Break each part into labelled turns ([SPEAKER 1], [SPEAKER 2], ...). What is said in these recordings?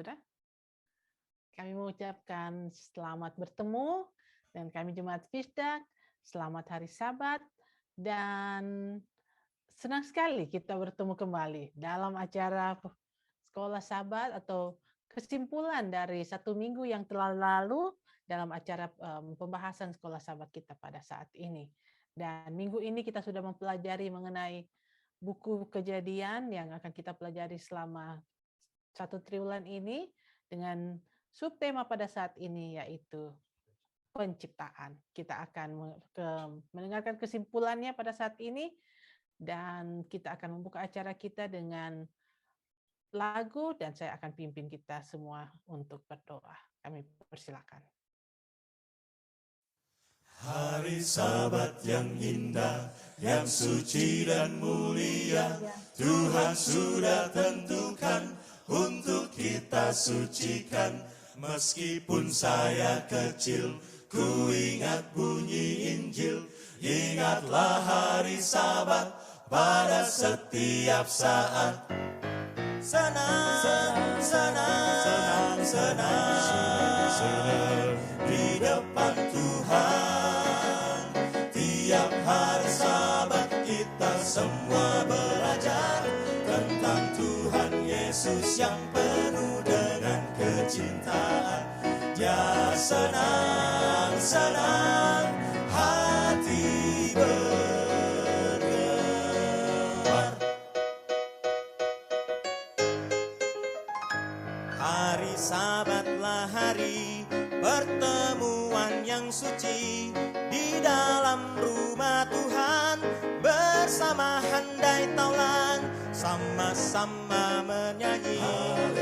[SPEAKER 1] Sudah? Kami mengucapkan selamat bertemu dan kami Jemaat Fisdak, selamat hari Sabat, dan senang sekali kita bertemu kembali dalam acara Sekolah Sabat atau kesimpulan dari satu minggu yang telah lalu dalam acara pembahasan Sekolah Sabat kita pada saat ini. Dan minggu ini kita sudah mempelajari mengenai buku Kejadian yang akan kita pelajari selama satu triwulan ini dengan subtema pada saat ini yaitu penciptaan. Kita akan mendengarkan kesimpulannya pada saat ini dan kita akan membuka acara kita dengan lagu dan saya akan pimpin kita semua untuk berdoa. Kami persilakan.
[SPEAKER 2] Hari Sabat yang indah, yang suci dan mulia, Tuhan sudah tentukan untuk kita sucikan. Meskipun saya kecil, ku ingat bunyi Injil. Ingatlah hari Sabat pada setiap saat. Senang, senang, senang, senang di depan Tuhan. Tiap hari Sabat kita semua belajar tentang Tuhan Yesus yang penuh dengan kecintaan. Ya senang, senang hati bergemar. Hari Sabatlah hari pertemuan yang suci di dalam rumah Tuhan, bersama handai taulan, sama-sama menyanyi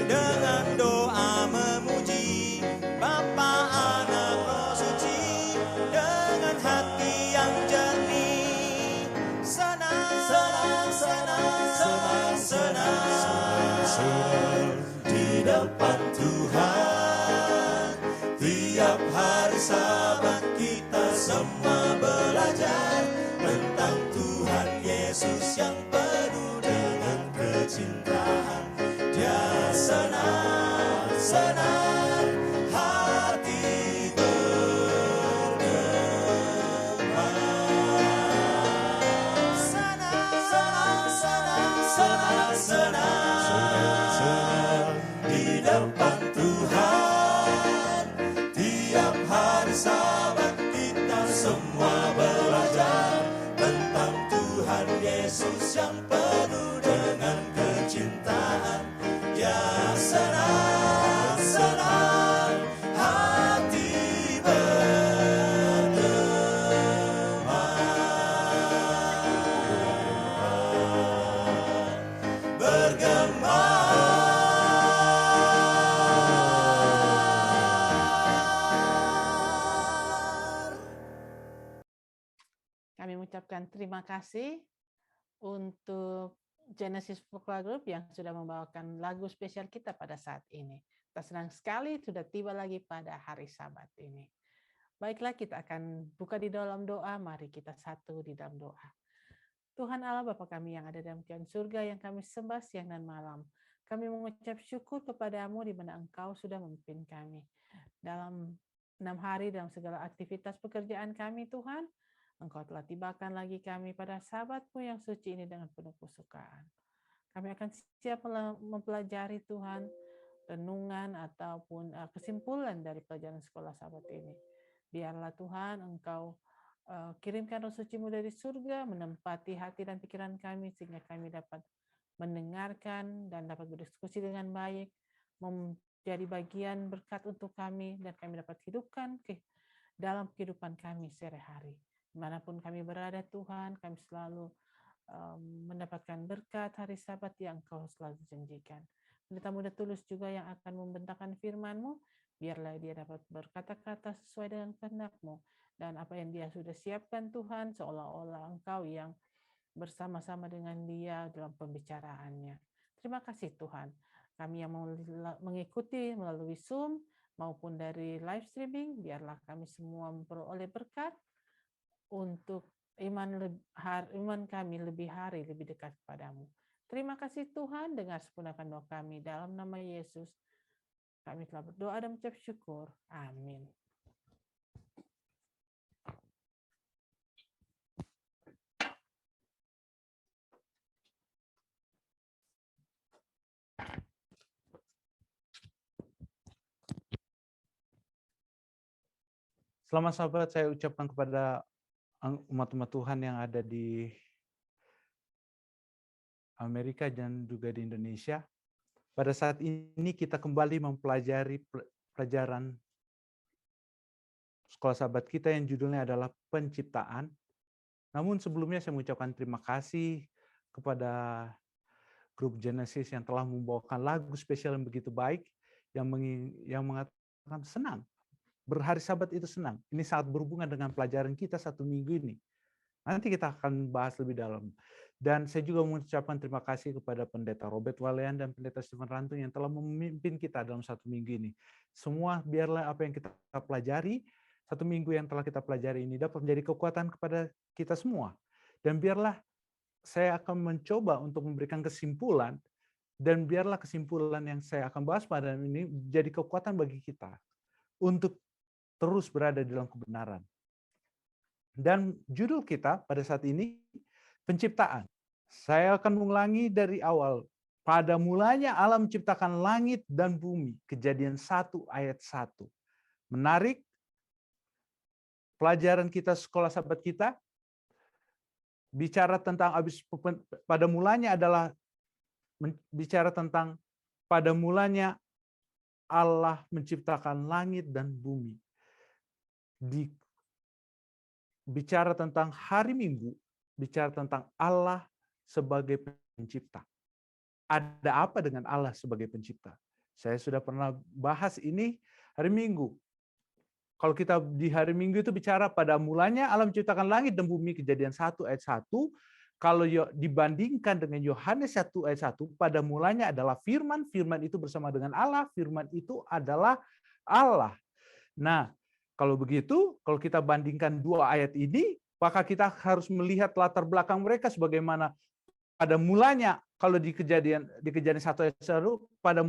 [SPEAKER 2] dengan doa memuji Bapa, Anak, Roh Suci dengan hati yang jernih. Senang, senang, senang, senang, senang, senang di depan Tuhan. Tiap hari Sabat kita semua belajar tentang Tuhan Yesus yang penuh dengan kecintaan. Dia senang, senang hati bergemar. Senang, senang, senang, senang, senang di depan Tuhan. Tiap hari Sabat kita semua belajar tentang Tuhan Yesus yang penuh dengan kecintaan. Ya senang, senang hati
[SPEAKER 1] Kami mengucapkan terima kasih untuk Genesis Vocal Group yang sudah membawakan lagu spesial kita pada saat ini. Kita senang sekali sudah tiba lagi pada hari Sabat ini. Baiklah, kita akan buka di dalam doa. Mari kita satu di dalam doa. Tuhan Allah Bapa kami yang ada dalam kerajaan surga yang kami sembah siang dan malam. Kami mengucap syukur kepadamu di mana Engkau sudah memimpin kami. Dalam 6 hari dalam segala aktivitas pekerjaan kami Tuhan, Engkau telah tibakan lagi kami pada Sabat-Mu yang suci ini dengan penuh kesukaan. Kami akan siap mempelajari Tuhan renungan ataupun kesimpulan dari pelajaran sekolah Sabat ini. Biarlah Tuhan Engkau kirimkan Roh Suci-Mu dari surga, menempati hati dan pikiran kami sehingga kami dapat mendengarkan dan dapat berdiskusi dengan baik, menjadi bagian berkat untuk kami dan kami dapat hidupkan dalam kehidupan kami sehari-hari. Dimanapun kami berada Tuhan, kami selalu mendapatkan berkat hari Sabat yang Engkau selalu janjikan. Pendeta muda tulus juga yang akan membentangkan firman-Mu, biarlah dia dapat berkata-kata sesuai dengan kehendak-Mu, dan apa yang dia sudah siapkan Tuhan, seolah-olah Engkau yang bersama-sama dengan dia dalam pembicaraannya. Terima kasih Tuhan. Kami yang mengikuti melalui Zoom maupun dari live streaming, biarlah kami semua memperoleh berkat untuk iman kami lebih hari lebih dekat kepadamu. Terima kasih Tuhan, dengar sepenuhnya doa kami dalam nama Yesus. Kami telah berdoa dan mengucap syukur. Amin.
[SPEAKER 3] Selamat sahabat saya ucapkan kepada umat-umat Tuhan yang ada di Amerika dan juga di Indonesia. Pada saat ini kita kembali mempelajari pelajaran sekolah sahabat kita yang judulnya adalah penciptaan. Namun sebelumnya saya mengucapkan terima kasih kepada grup Genesis yang telah membawakan lagu spesial yang begitu baik yang mengatakan senang. Berhari Sabat itu senang. Ini sangat berhubungan dengan pelajaran kita 1 minggu ini. Nanti kita akan bahas lebih dalam. Dan saya juga mengucapkan terima kasih kepada Pendeta Robert Walean dan Pendeta Stephen Rantung yang telah memimpin kita dalam 1 minggu ini. Semua biarlah apa yang kita pelajari, 1 minggu yang telah kita pelajari ini dapat menjadi kekuatan kepada kita semua. Dan biarlah saya akan mencoba untuk memberikan kesimpulan, dan biarlah kesimpulan yang saya akan bahas pada ini jadi kekuatan bagi kita untuk terus berada di dalam kebenaran. Dan judul kita pada saat ini, penciptaan. Saya akan mengulangi dari awal. Pada mulanya Allah menciptakan langit dan bumi. Kejadian 1 ayat 1. Menarik, pelajaran kita sekolah sahabat kita, bicara tentang pada mulanya adalah bicara tentang pada mulanya Allah menciptakan langit dan bumi. Bicara tentang hari Minggu, bicara tentang Allah sebagai pencipta. Ada apa dengan Allah sebagai pencipta? Saya sudah pernah bahas ini hari Minggu. Kalau kita di hari Minggu itu bicara pada mulanya Allah menciptakan langit dan bumi, Kejadian 1 ayat 1. Kalau dibandingkan dengan Yohanes 1 ayat 1, pada mulanya adalah firman, firman itu bersama dengan Allah, firman itu adalah Allah. Nah, kalau begitu, kalau kita bandingkan 2 ayat ini, maka kita harus melihat latar belakang mereka sebagaimana pada mulanya, kalau di kejadian 1 ayat 1, pada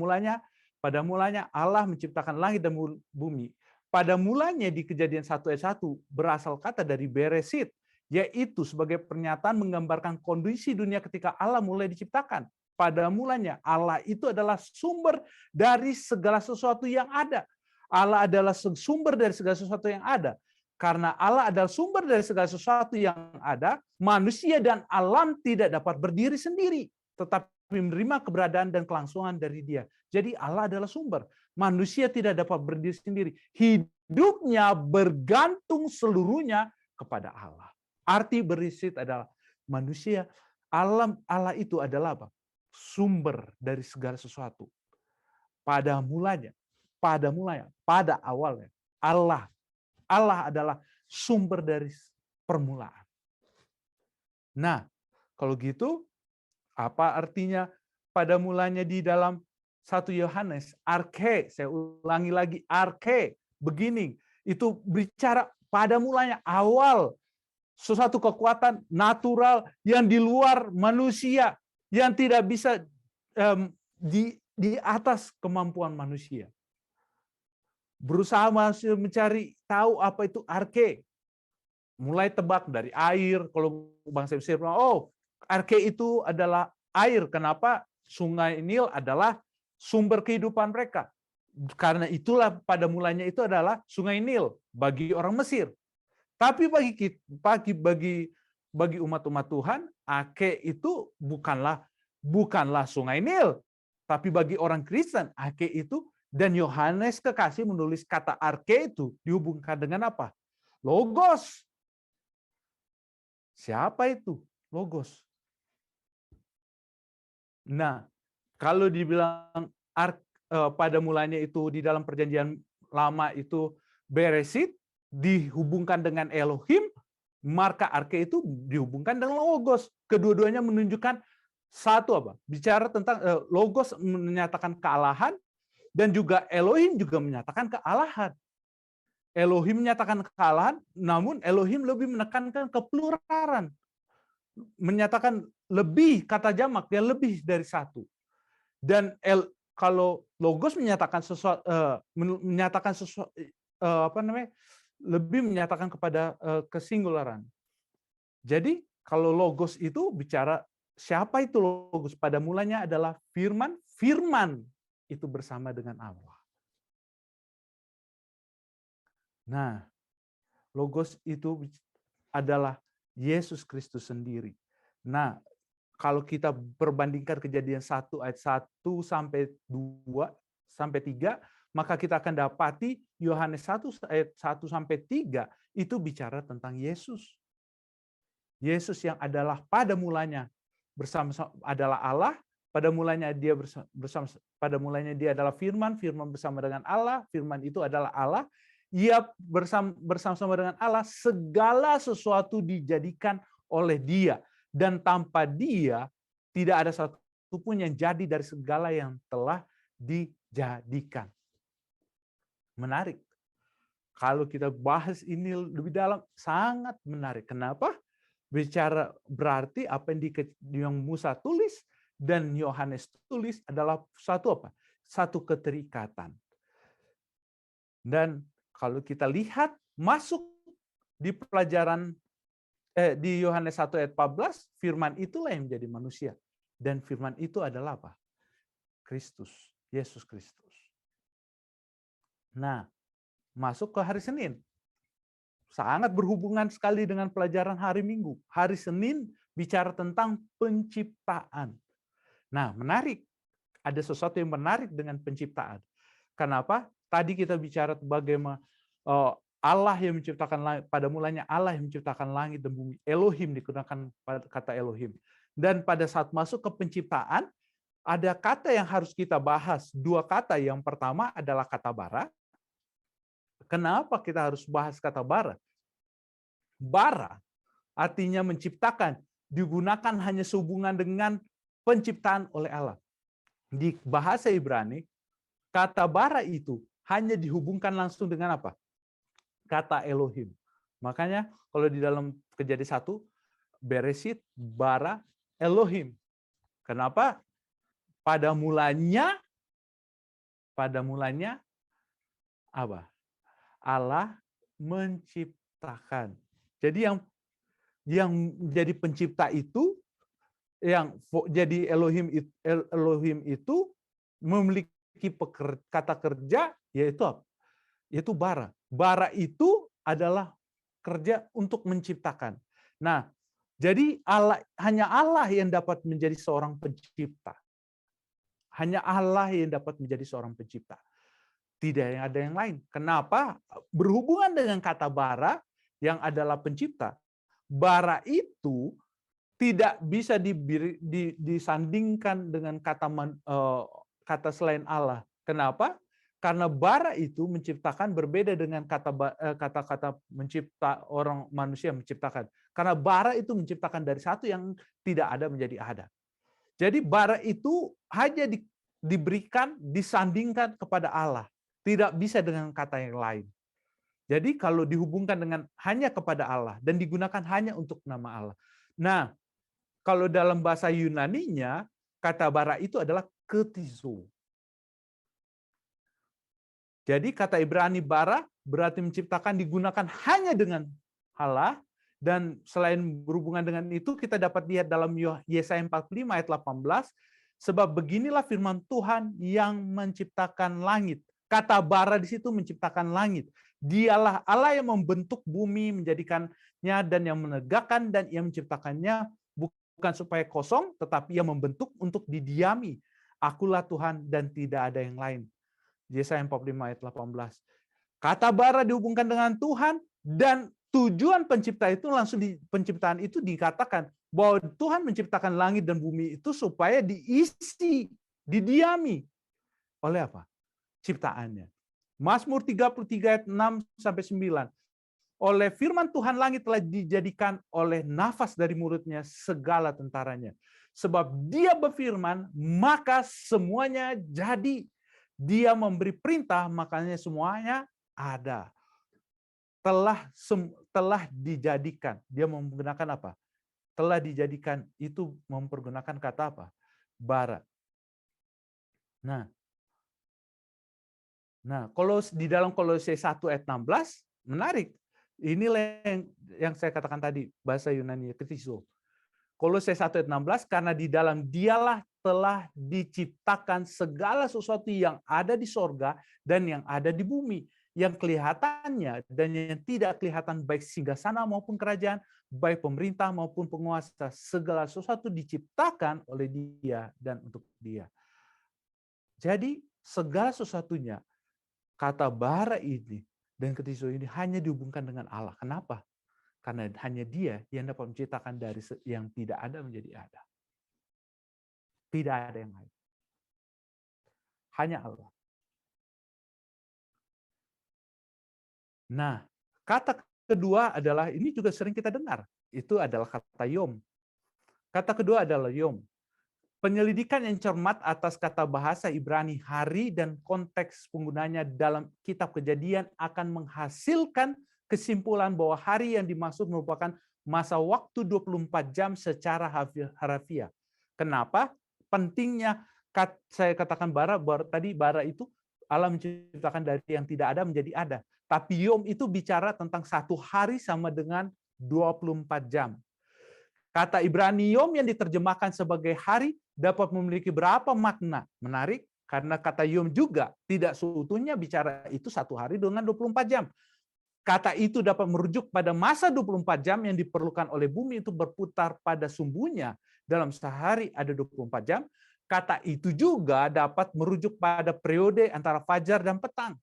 [SPEAKER 3] mulanya Allah menciptakan langit dan bumi. Pada mulanya di Kejadian 1 ayat 1 berasal kata dari beresit, yaitu sebagai pernyataan menggambarkan kondisi dunia ketika Allah mulai diciptakan. Pada mulanya Allah itu adalah sumber dari segala sesuatu yang ada. Allah adalah sumber dari segala sesuatu yang ada. Karena Allah adalah sumber dari segala sesuatu yang ada, manusia dan alam tidak dapat berdiri sendiri, tetapi menerima keberadaan dan kelangsungan dari Dia. Jadi Allah adalah sumber. Manusia tidak dapat berdiri sendiri. Hidupnya bergantung seluruhnya kepada Allah. Arti beresit adalah manusia, alam, Allah itu adalah apa? Sumber dari segala sesuatu. Pada mulanya, pada awalnya, Allah adalah sumber dari permulaan. Nah, kalau gitu, apa artinya pada mulanya di dalam 1 Yohanes? Arche, saya ulangi lagi, arche, beginning. Itu bicara pada mulanya, awal, sesuatu kekuatan natural yang di luar manusia, yang tidak bisa di atas kemampuan manusia. Berusaha masih mencari tahu apa itu arche. Mulai tebak dari air. Kalau bangsa Mesir bilang, oh arche itu adalah air. Kenapa? Sungai Nil adalah sumber kehidupan mereka. Karena itulah pada mulanya itu adalah Sungai Nil bagi orang Mesir. Tapi bagi umat-umat Tuhan, arche itu bukanlah Sungai Nil. Tapi bagi orang Kristen, arche itu, dan Yohanes Kekasih menulis kata arche itu dihubungkan dengan apa? Logos. Siapa itu? Logos. Nah, kalau dibilang pada mulanya itu di dalam perjanjian lama itu beresit, dihubungkan dengan Elohim, maka arche itu dihubungkan dengan logos. Kedua-duanya menunjukkan satu apa? Bicara tentang logos menyatakan kealahan, dan juga Elohim juga menyatakan kealahan. Elohim menyatakan kealahan, namun Elohim lebih menekankan kepluralan. Menyatakan lebih, kata jamak, dia lebih dari satu. Dan kalau logos menyatakan sesuatu, lebih menyatakan kepada kesingularan. Jadi kalau logos itu bicara siapa itu logos? Pada mulanya adalah firman, firman itu bersama dengan Allah. Nah, logos itu adalah Yesus Kristus sendiri. Nah, kalau kita perbandingkan Kejadian 1 ayat 1 sampai 2 sampai 3, maka kita akan dapati Yohanes 1 ayat 1 sampai 3 itu bicara tentang Yesus. Yesus yang adalah pada mulanya bersama adalah Allah, pada mulanya dia pada mulanya dia adalah firman, firman bersama dengan Allah, firman itu adalah Allah. Ia bersama-sama dengan Allah, segala sesuatu dijadikan oleh Dia, dan tanpa Dia tidak ada satu pun yang jadi dari segala yang telah dijadikan. Menarik. Kalau kita bahas ini lebih dalam, sangat menarik. Kenapa? Bicara berarti apa yang Musa tulis dan Yohanes tulis adalah satu apa? Satu keterikatan. Dan kalau kita lihat masuk di pelajaran di Yohanes 1 ayat 14, firman itulah yang menjadi manusia. Dan firman itu adalah apa? Kristus, Yesus Kristus. Nah, masuk ke hari Senin. Sangat berhubungan sekali dengan pelajaran hari Minggu. Hari Senin bicara tentang penciptaan. Nah, menarik. Ada sesuatu yang menarik dengan penciptaan. Kenapa? Tadi kita bicara bagaimana Allah yang menciptakan langit, pada mulanya Allah yang menciptakan langit dan bumi. Elohim digunakan kata Elohim. Dan pada saat masuk ke penciptaan, ada kata yang harus kita bahas. Dua kata. Yang pertama adalah kata bara. Kenapa kita harus bahas kata bara? Bara artinya menciptakan, digunakan hanya sehubungan dengan penciptaan oleh Allah. Di bahasa Ibrani, kata bara itu hanya dihubungkan langsung dengan apa? Kata Elohim. Makanya kalau di dalam Kejadian 1, Beresit, bara, Elohim. Kenapa? Pada mulanya apa? Allah menciptakan. Jadi yang jadi pencipta itu, yang jadi Elohim itu memiliki kata kerja, yaitu apa? Yaitu bara. Bara itu adalah kerja untuk menciptakan. Nah, jadi hanya Allah yang dapat menjadi seorang pencipta. Hanya Allah yang dapat menjadi seorang pencipta. Tidak ada yang lain. Kenapa? Berhubungan dengan kata bara yang adalah pencipta. Bara itu tidak bisa disandingkan dengan kata selain Allah. Kenapa? Karena bara itu menciptakan berbeda dengan kata-kata mencipta orang manusia menciptakan. Karena bara itu menciptakan dari satu yang tidak ada menjadi ada. Jadi bara itu hanya diberikan, disandingkan kepada Allah. Tidak bisa dengan kata yang lain. Jadi kalau dihubungkan dengan hanya kepada Allah dan digunakan hanya untuk nama Allah. Nah, kalau dalam bahasa Yunaninya, kata bara itu adalah ketizo. Jadi kata Ibrani bara berarti menciptakan, digunakan hanya dengan Allah. Dan selain berhubungan dengan itu, kita dapat lihat dalam Yesaya 45 ayat 18, sebab beginilah firman Tuhan yang menciptakan langit. Kata bara di situ menciptakan langit. Dialah Allah yang membentuk bumi, menjadikannya dan yang menegakkan, dan ia menciptakannya bukan supaya kosong, tetapi ia membentuk untuk didiami. Akulah Tuhan dan tidak ada yang lain. Yesaya 45 ayat 18. Kata bara dihubungkan dengan Tuhan, dan tujuan pencipta itu langsung di penciptaan itu dikatakan bahwa Tuhan menciptakan langit dan bumi itu supaya diisi, didiami oleh apa? Ciptaannya. Mazmur 33 ayat 6 sampai 9. Oleh firman Tuhan langit telah dijadikan oleh nafas dari mulutnya segala tentaranya. Sebab dia berfirman, maka semuanya jadi. Dia memberi perintah, makanya semuanya ada. Telah dijadikan. Dia menggunakan apa? Telah dijadikan itu mempergunakan kata apa? Bara. Nah, Nah, kalau di dalam Kolose 1 ayat 16, menarik. Inilah yang saya katakan tadi, bahasa Yunani kritizo. Kolose 1 ayat 16, karena di dalam dialah telah diciptakan segala sesuatu yang ada di sorga dan yang ada di bumi, yang kelihatannya dan yang tidak kelihatan, baik singgasana maupun kerajaan, baik pemerintah maupun penguasa, segala sesuatu diciptakan oleh Dia dan untuk Dia. Jadi segala sesuatunya, kata bara ini dan kritizo ini hanya dihubungkan dengan Allah. Kenapa? Karena hanya Dia yang dapat menciptakan dari yang tidak ada menjadi ada. Tidak ada yang lain. Hanya Allah. Nah, kata kedua adalah, ini juga sering kita dengar. Itu adalah kata yom. Kata kedua adalah yom. Penyelidikan yang cermat atas kata bahasa Ibrani hari dan konteks penggunanya dalam kitab Kejadian akan menghasilkan kesimpulan bahwa hari yang dimaksud merupakan masa waktu 24 jam secara harafiah. Kenapa? Pentingnya saya katakan bara tadi, bara itu Allah menciptakan dari yang tidak ada menjadi ada. Tapi yom itu bicara tentang satu hari sama dengan 24 jam. Kata Ibrani yom yang diterjemahkan sebagai hari dapat memiliki berapa makna? Menarik, karena kata yom juga tidak seutuhnya bicara itu satu hari dengan 24 jam. Kata itu dapat merujuk pada masa 24 jam yang diperlukan oleh bumi itu berputar pada sumbunya. Dalam sehari ada 24 jam. Kata itu juga dapat merujuk pada periode antara fajar dan petang.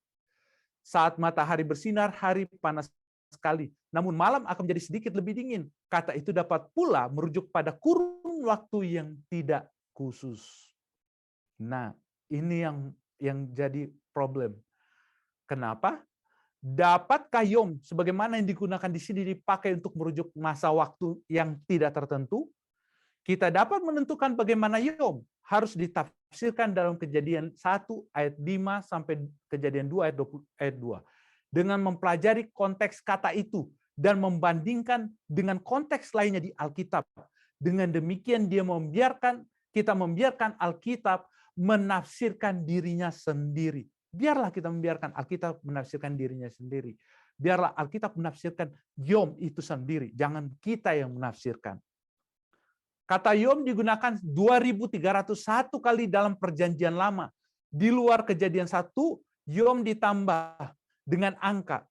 [SPEAKER 3] Saat matahari bersinar, hari panas sekali. Namun malam akan menjadi sedikit lebih dingin. Kata itu dapat pula merujuk pada kurun waktu yang tidak khusus. Nah, ini yang jadi problem. Kenapa? Dapatkah yom sebagaimana yang digunakan di sini dipakai untuk merujuk masa waktu yang tidak tertentu? Kita dapat menentukan bagaimana yom harus ditafsirkan dalam Kejadian 1 ayat 5 sampai Kejadian 2 ayat 2. Dengan mempelajari konteks kata itu dan membandingkan dengan konteks lainnya di Alkitab. Dengan demikian kita membiarkan Alkitab menafsirkan dirinya sendiri. Biarlah kita membiarkan Alkitab menafsirkan dirinya sendiri. Biarlah Alkitab menafsirkan yom itu sendiri. Jangan kita yang menafsirkan. Kata yom digunakan 2301 kali dalam Perjanjian Lama. Di luar Kejadian 1, yom ditambah dengan angka.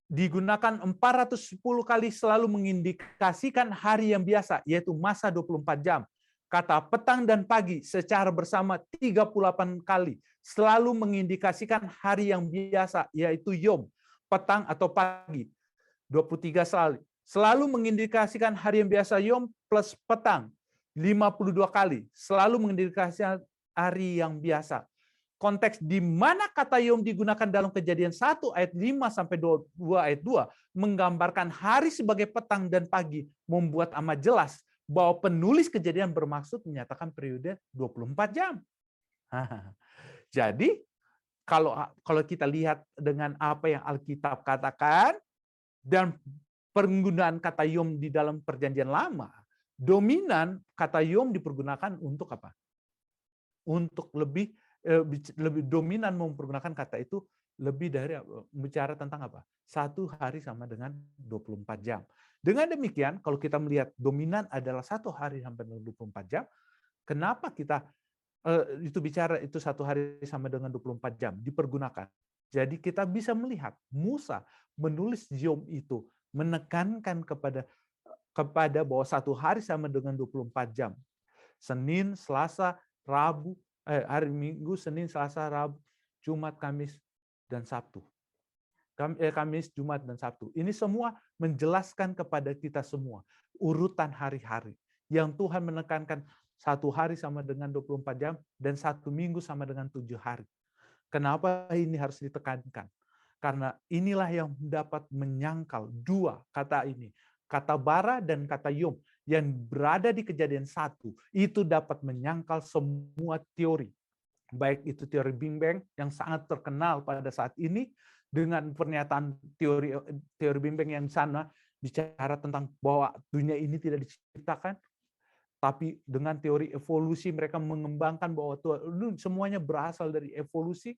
[SPEAKER 3] Digunakan 410 kali selalu mengindikasikan hari yang biasa, yaitu masa 24 jam. Kata petang dan pagi secara bersama 38 kali selalu mengindikasikan hari yang biasa, yaitu yom, petang atau pagi. 23 kali. Selalu mengindikasikan hari yang biasa yom plus petang. 52 kali. Selalu mengindikasikan hari yang biasa. Konteks di mana kata yom digunakan dalam Kejadian 1 ayat 5 sampai 2 ayat 2 menggambarkan hari sebagai petang dan pagi, membuat amat jelas bahwa penulis Kejadian bermaksud menyatakan periode 24 jam. Jadi kalau kita lihat dengan apa yang Alkitab katakan dan penggunaan kata yom di dalam Perjanjian Lama, dominan kata yom dipergunakan untuk apa? Untuk lebih dominan mempergunakan kata itu lebih dari bicara tentang apa? Satu hari sama dengan 24 jam. Dengan demikian, kalau kita melihat dominan adalah satu hari sampai dengan 24 jam, kenapa kita itu bicara itu satu hari sama dengan 24 jam dipergunakan? Jadi kita bisa melihat Musa menulis yom itu menekankan kepada bahwa satu hari sama dengan 24 jam. Senin, Selasa, Rabu, hari Minggu, Senin, Selasa, Rabu, Jumat, Kamis, dan Sabtu. Kamis, Jumat, dan Sabtu. Ini semua menjelaskan kepada kita semua urutan hari-hari yang Tuhan menekankan satu hari sama dengan 24 jam dan satu minggu sama dengan 7 hari. Kenapa ini harus ditekankan? Karena inilah yang dapat menyangkal dua kata ini. Kata bara dan kata yom yang berada di Kejadian 1 itu dapat menyangkal semua teori. Baik itu teori Big Bang yang sangat terkenal pada saat ini dengan pernyataan teori Big Bang yang sana bicara tentang bahwa dunia ini tidak diciptakan, tapi dengan teori evolusi mereka mengembangkan bahwa semuanya berasal dari evolusi.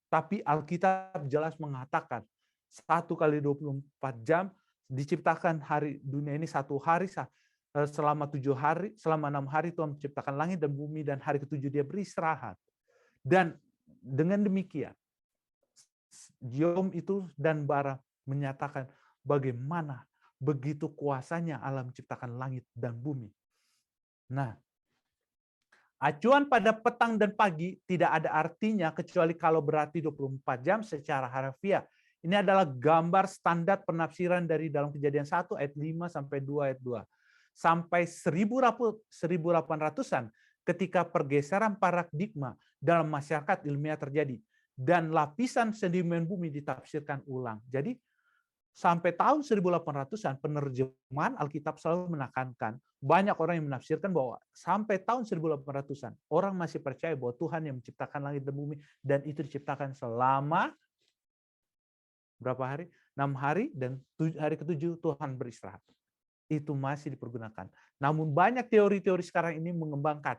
[SPEAKER 3] Tapi Alkitab jelas mengatakan 1 kali 24 jam diciptakan hari dunia ini 1 hari selama 7 hari, selama 6 hari Tuhan menciptakan langit dan bumi dan hari ke-7 dia beristirahat. Dan dengan demikian Yom itu dan bara menyatakan bagaimana begitu kuasanya Allah menciptakan langit dan bumi. Nah, acuan pada petang dan pagi tidak ada artinya kecuali kalau berarti 24 jam secara harfiah. Ini adalah gambar standar penafsiran dari dalam Kejadian 1 ayat 5 sampai 2 ayat 2. Sampai 1800-an ketika pergeseran paradigma dalam masyarakat ilmiah terjadi dan lapisan sedimen bumi ditafsirkan ulang. Jadi sampai tahun 1800-an penerjemahan Alkitab selalu menekankan, banyak orang yang menafsirkan bahwa sampai tahun 1800-an orang masih percaya bahwa Tuhan yang menciptakan langit dan bumi dan itu diciptakan selama berapa hari? 6 hari dan hari ke-7 Tuhan beristirahat. Itu masih dipergunakan. Namun banyak teori-teori sekarang ini mengembangkan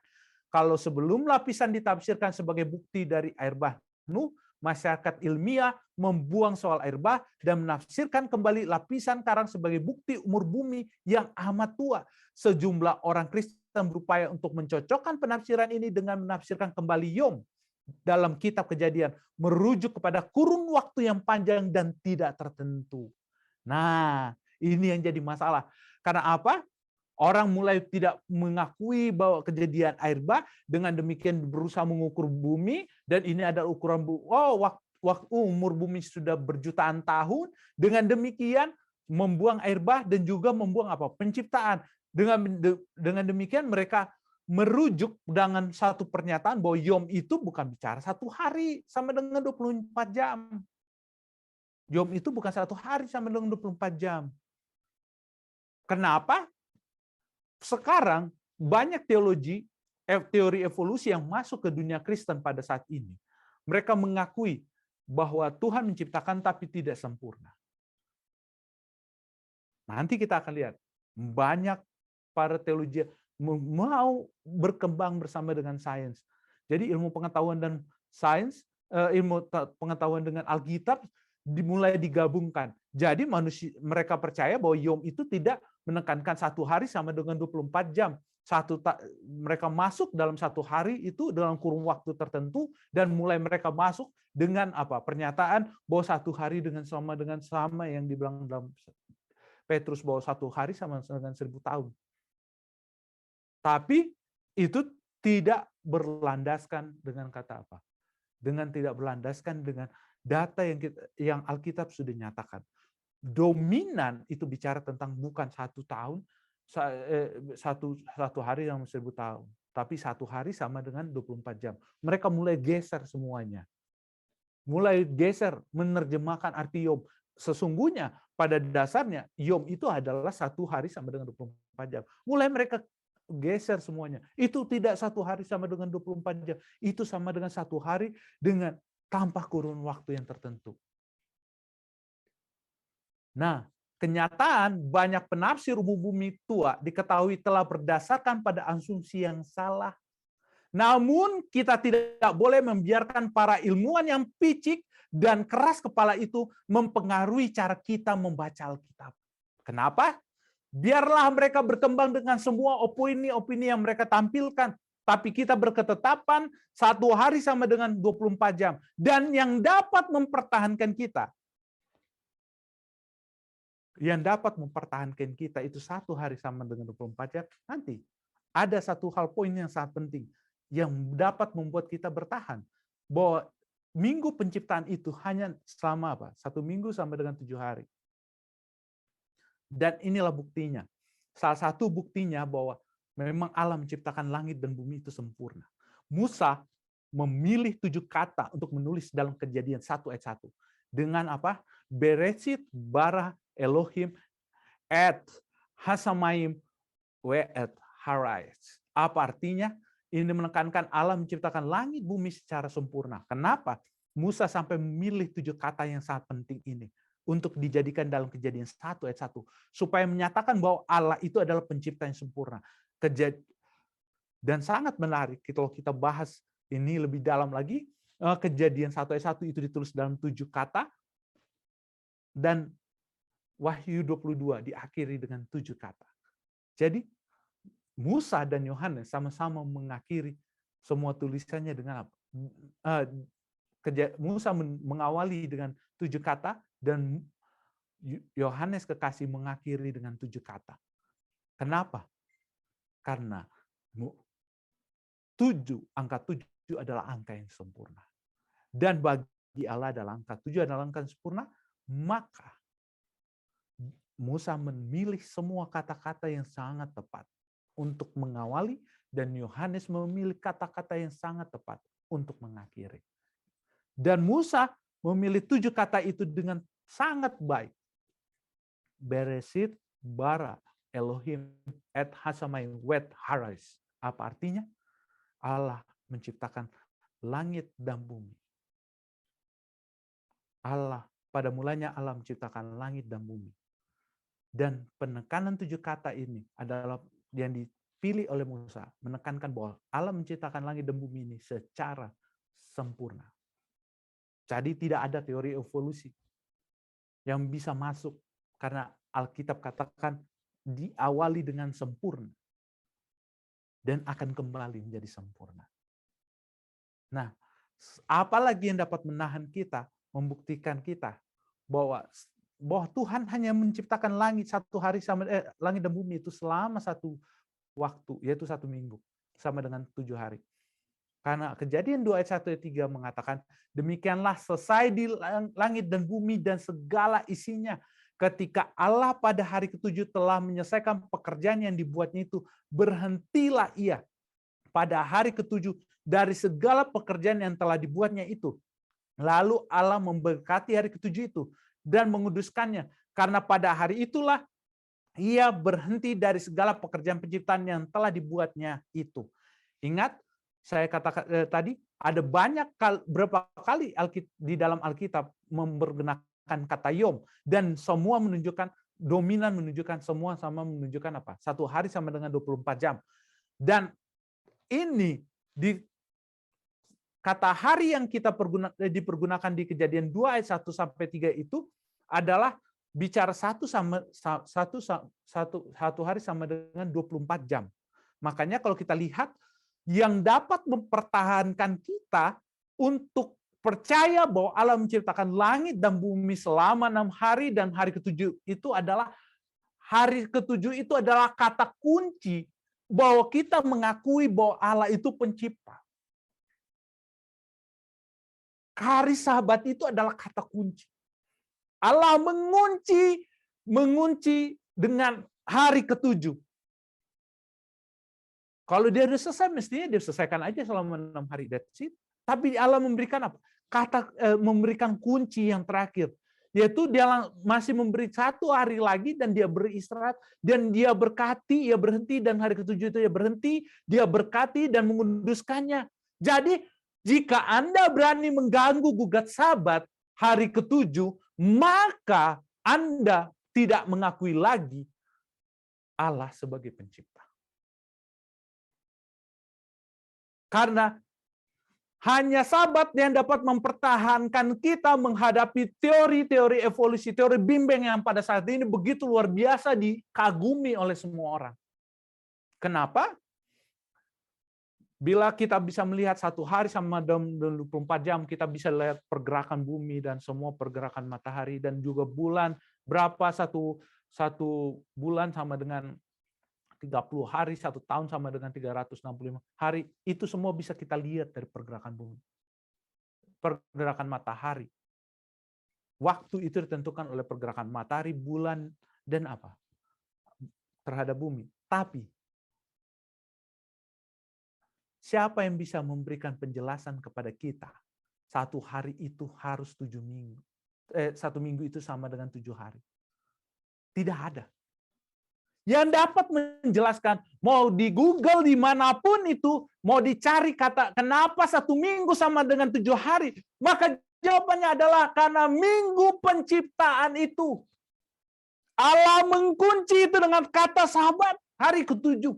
[SPEAKER 3] kalau sebelum lapisan ditafsirkan sebagai bukti dari air bah Nuh, masyarakat ilmiah membuang soal air bah dan menafsirkan kembali lapisan karang sebagai bukti umur bumi yang amat tua. Sejumlah orang Kristen berupaya untuk mencocokkan penafsiran ini dengan menafsirkan kembali Yom dalam kitab Kejadian, merujuk kepada kurun waktu yang panjang dan tidak tertentu. Nah, ini yang jadi masalah. Karena apa? Orang mulai tidak mengakui bahwa kejadian air bah, dengan demikian berusaha mengukur bumi, dan ini ada ukuran waktu umur bumi sudah berjutaan tahun, dengan demikian membuang air bah dan juga membuang apa? Penciptaan. Dengan demikian mereka merujuk dengan satu pernyataan bahwa Yom itu bukan bicara 1 hari sama dengan 24 jam. Yom itu bukan 1 hari sama dengan 24 jam. Kenapa? Sekarang banyak teori evolusi yang masuk ke dunia Kristen pada saat ini. Mereka mengakui bahwa Tuhan menciptakan tapi tidak sempurna. Nanti kita akan lihat banyak para teologi mau berkembang bersama dengan sains. Jadi ilmu pengetahuan dan sains, ilmu pengetahuan dengan Alkitab dimulai digabungkan. Jadi mereka percaya bahwa Yom itu tidak menekankan 1 hari sama dengan 24 jam. Mereka masuk dalam 1 hari itu dalam kurun waktu tertentu dan mulai mereka masuk dengan apa? Pernyataan bahwa 1 hari sama yang dibilang dalam Petrus bahwa 1 hari sama dengan 1000 tahun. Tapi itu tidak berlandaskan dengan kata apa? Dengan tidak berlandaskan dengan data yang Alkitab sudah nyatakan. Dominan itu bicara tentang bukan 1 tahun, 1 hari dalam 1000 tahun, tapi 1 hari sama dengan 24 jam. Mereka mulai geser semuanya. Mulai geser menerjemahkan arti Yom. Sesungguhnya pada dasarnya Yom itu adalah 1 hari sama dengan 24 jam. Mulai mereka geser semuanya. Itu tidak 1 hari sama dengan 24 jam. Itu sama dengan 1 hari dengan tanpa kurun waktu yang tertentu. Nah, kenyataan banyak penafsir umum bumi tua diketahui telah berdasarkan pada asumsi yang salah. Namun kita tidak boleh membiarkan para ilmuwan yang picik dan keras kepala itu mempengaruhi cara kita membaca Alkitab. Kenapa? Biarlah mereka berkembang dengan semua opini-opini yang mereka tampilkan. Tapi kita berketetapan 1 hari sama dengan 24 jam. Dan yang dapat mempertahankan kita, itu 1 hari sama dengan 24 jam. Nanti ada satu hal poin yang sangat penting yang dapat membuat kita bertahan. Bahwa minggu penciptaan itu hanya selama apa? 1 minggu sama dengan 7 hari. Dan inilah buktinya. Salah satu buktinya bahwa memang Allah menciptakan langit dan bumi itu sempurna. Musa memilih 7 kata untuk menulis dalam Kejadian 1 ayat 1. Dengan apa? Bereshit bara Elohim et hasamayim we et harais. Apa artinya? Ini menekankan Allah menciptakan langit bumi secara sempurna. Kenapa? Musa sampai memilih 7 kata yang sangat penting ini untuk dijadikan dalam Kejadian 1 ayat 1. Supaya menyatakan bahwa Allah itu adalah pencipta yang sempurna. Dan sangat menarik kalau kita bahas ini lebih dalam lagi, Kejadian 1 ayat 1 itu ditulis dalam 7 kata, dan Wahyu 22 diakhiri dengan 7 kata. Jadi Musa dan Yohanes sama-sama mengakhiri semua tulisannya dengan apa? Musa mengawali dengan 7 kata dan Yohanes kekasih mengakhiri dengan 7 kata. Kenapa? Karena angka 7 adalah angka yang sempurna. Dan bagi Allah adalah angka 7 adalah angka yang sempurna, maka Musa memilih semua kata-kata yang sangat tepat untuk mengawali, dan Yohanes memilih kata-kata yang sangat tepat untuk mengakhiri. Dan Musa memilih 7 kata itu dengan sangat baik. Beresit bara Elohim et hasamayim wet harais. Apa artinya? Allah menciptakan langit dan bumi. Pada mulanya Allah menciptakan langit dan bumi. Dan penekanan 7 kata ini adalah yang dipilih oleh Musa, menekankan bahwa Allah menciptakan langit dan bumi ini secara sempurna. Jadi tidak ada teori evolusi yang bisa masuk, karena Alkitab katakan diawali dengan sempurna dan akan kembali menjadi sempurna. Nah, apalagi yang dapat menahan kita, membuktikan kita bahwa Tuhan hanya menciptakan langit satu hari langit dan bumi itu selama satu waktu, yaitu 1 minggu, sama dengan 7 hari. Karena Kejadian 2 ayat 1 ayat 3 mengatakan, demikianlah selesai di langit dan bumi dan segala isinya. Ketika Allah pada hari ke-7 telah menyelesaikan pekerjaan yang dibuatnya itu, berhentilah ia pada hari ke-7 dari segala pekerjaan yang telah dibuatnya itu. Lalu Allah memberkati hari ke-7 itu dan menguduskannya, karena pada hari itulah ia berhenti dari segala pekerjaan penciptaan yang telah dibuatnya itu. Ingat, saya katakan tadi, ada berapa kali di dalam Alkitab mempergunakan kata yom, dan semua menunjukkan, dominan menunjukkan, semua sama menunjukkan apa? 1 hari sama dengan 24 jam. Dan ini kata hari yang kita dipergunakan di Kejadian 2 ayat 1 sampai 3 itu adalah bicara satu hari sama dengan 24 jam. Makanya kalau kita lihat, yang dapat mempertahankan kita untuk percaya bahwa Allah menciptakan langit dan bumi selama 6 hari dan hari ke-7 itu adalah hari ke-7 itu adalah kata kunci bahwa kita mengakui bahwa Allah itu pencipta. Hari Sabat itu adalah kata kunci. Allah mengunci dengan hari ke-7. Kalau dia sudah selesai, mestinya dia selesaikan aja selama 6 hari. That's it. Tapi Allah memberikan apa? Memberikan kunci yang terakhir. Yaitu dia masih memberi 1 hari lagi dan dia beristirahat. Dan dia berkati, dia berhenti, dan hari ke-7 itu dia berhenti, dia berkati dan menguduskannya. Jadi jika Anda berani mengganggu gugat Sabat hari ke-7, maka Anda tidak mengakui lagi Allah sebagai pencipta. Karena hanya Sabat yang dapat mempertahankan kita menghadapi teori-teori evolusi, teori bimbing yang pada saat ini begitu luar biasa dikagumi oleh semua orang. Kenapa? Bila kita bisa melihat 1 hari sama dengan 24 jam, kita bisa lihat pergerakan bumi dan semua pergerakan matahari, dan juga bulan, berapa satu bulan sama dengan 30 hari, 1 tahun sama dengan 365 hari. Itu semua bisa kita lihat dari pergerakan bumi. Pergerakan matahari. Waktu itu ditentukan oleh pergerakan matahari, bulan, dan apa? Terhadap bumi. Tapi siapa yang bisa memberikan penjelasan kepada kita 1 hari itu harus 7 minggu? 1 minggu itu sama dengan 7 hari. Tidak ada. Yang dapat menjelaskan, mau di Google dimanapun itu, mau dicari kata kenapa 1 minggu sama dengan 7 hari, maka jawabannya adalah karena minggu penciptaan itu. Allah mengunci itu dengan kata Sabat, hari ke-7.